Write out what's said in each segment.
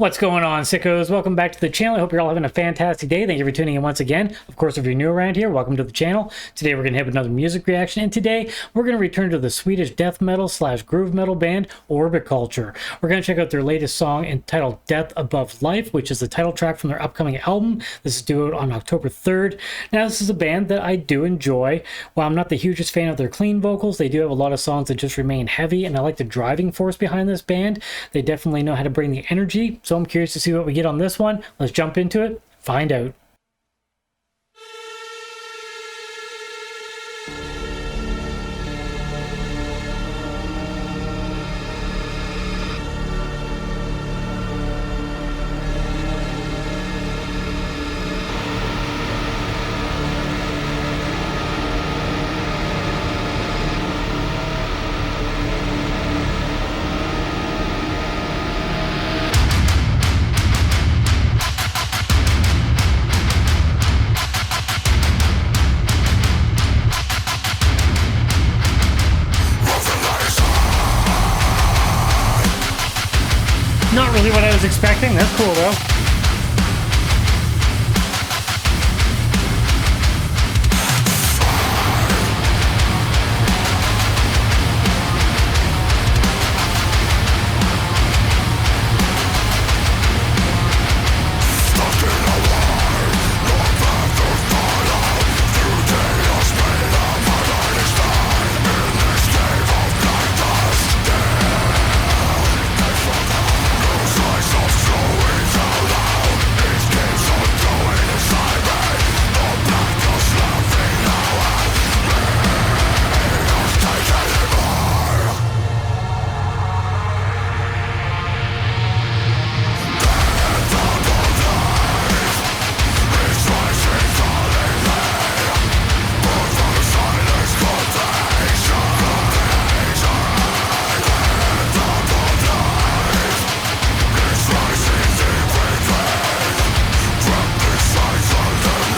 What's going on, sickos? Welcome back to the channel. I hope you're all having a fantastic day. Thank you for tuning in once again. Of course, if you're new around here, welcome to the channel. Today we're going to have another music reaction, and today we're going to return to the Swedish death metal / groove metal band Orbiculture. We're going to check out their latest song entitled Death Above Life, which is the title track from their upcoming album. This is due out on October 3rd. Now, this is a band that I do enjoy. While I'm not the hugest fan of their clean vocals, they do have a lot of songs that just remain heavy, and I like the driving force behind this band. They definitely know how to bring the energy. So I'm curious to see what we get on this one. Let's jump into it, find out. Not really what I was expecting. That's cool, though.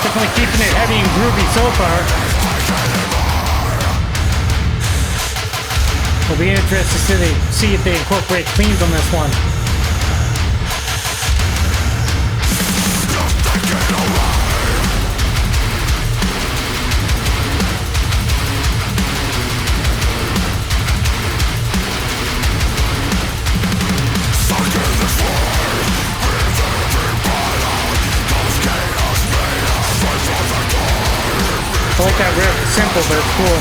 Definitely keeping it heavy and groovy so far. We'll be interested to see if they incorporate cleans on this one. I like that riff. It's simple, but it's cool.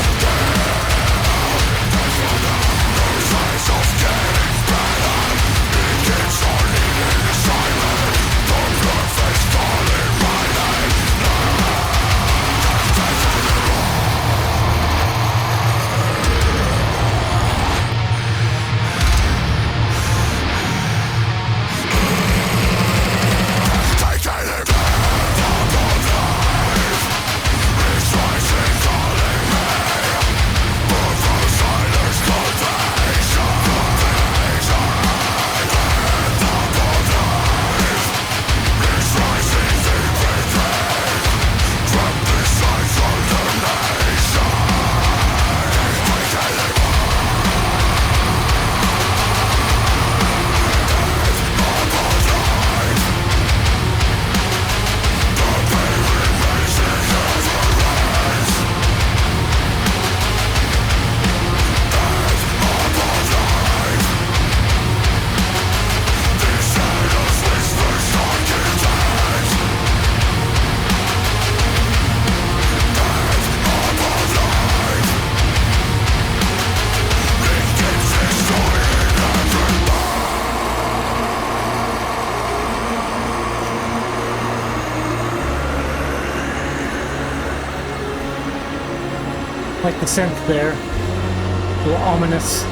Like the synth there, a little ominous.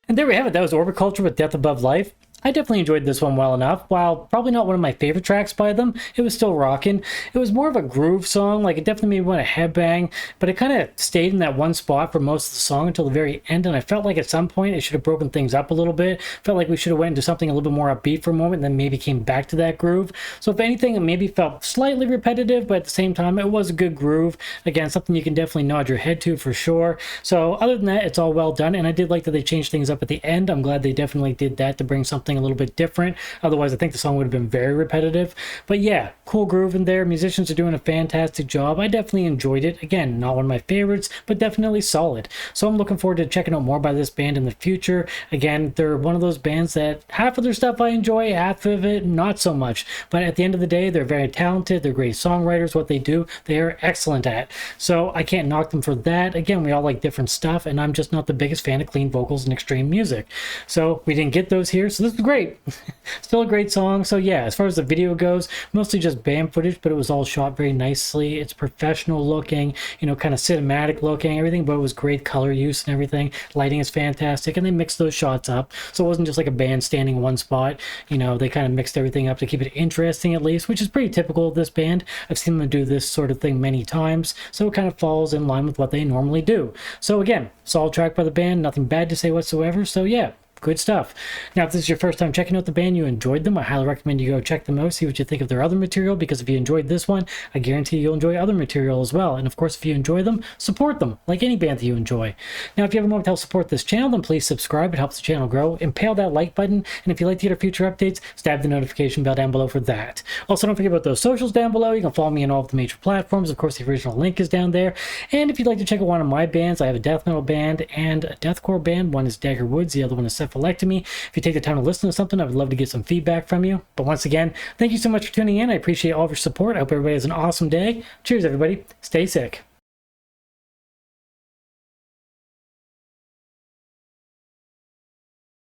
And there we have it. That was Orbiculture with Death Above Life. I definitely enjoyed this one well enough. While probably not one of my favorite tracks by them, it was still rocking. It was more of a groove song. Like, it definitely made me want to headbang, but it kind of stayed in that one spot for most of the song until the very end, and I felt like at some point it should have broken things up a little bit. Felt like we should have went into something a little bit more upbeat for a moment, and then maybe came back to that groove. So if anything, it maybe felt slightly repetitive, but at the same time, it was a good groove. Again, something you can definitely nod your head to for sure. So other than that, it's all well done, and I did like that they changed things up at the end. I'm glad they definitely did that to bring something a little bit different. Otherwise, I think the song would have been very repetitive. But yeah, cool groove in there. Musicians are doing a fantastic job. I definitely enjoyed it. Again, not one of my favorites, but definitely solid. So I'm looking forward to checking out more by this band in the future. Again, they're one of those bands that half of their stuff I enjoy, half of it not so much. But at the end of the day, they're very talented. They're great songwriters. What they do, they are excellent at. So I can't knock them for that. Again, we all like different stuff, and I'm just not the biggest fan of clean vocals and extreme music. So we didn't get those here, so this is great. Still a great song. So yeah, as far as the video goes, mostly just band footage, but it was all shot very nicely. It's professional looking, you know, kind of cinematic looking, everything, but it was great color use and everything. Lighting is fantastic, and they mixed those shots up, so it wasn't just like a band standing in one spot. You know, they kind of mixed everything up to keep it interesting, at least, which is pretty typical of this band. I've seen them do this sort of thing many times, so it kind of falls in line with what they normally do. So again, solid track by the band, nothing bad to say whatsoever. So yeah, good stuff. Now, if this is your first time checking out the band, you enjoyed them, I highly recommend you go check them out, see what you think of their other material, because if you enjoyed this one, I guarantee you'll enjoy other material as well. And of course, if you enjoy them, support them, like any band that you enjoy. Now, if you have a moment to help support this channel, then please subscribe. It helps the channel grow. Impale that like button, and if you'd like to get our future updates, stab the notification bell down below for that. Also, don't forget about those socials down below. You can follow me on all of the major platforms. Of course, the original link is down there. And if you'd like to check out one of my bands, I have a death metal band and a deathcore band. One is Dagger Woods, the other one is CEPHALECTOMY. If you take the time to listen to something, I would love to get some feedback from you. But once again, thank you so much for tuning in. I appreciate all of your support. I hope everybody has an awesome day. Cheers, everybody. Stay sick.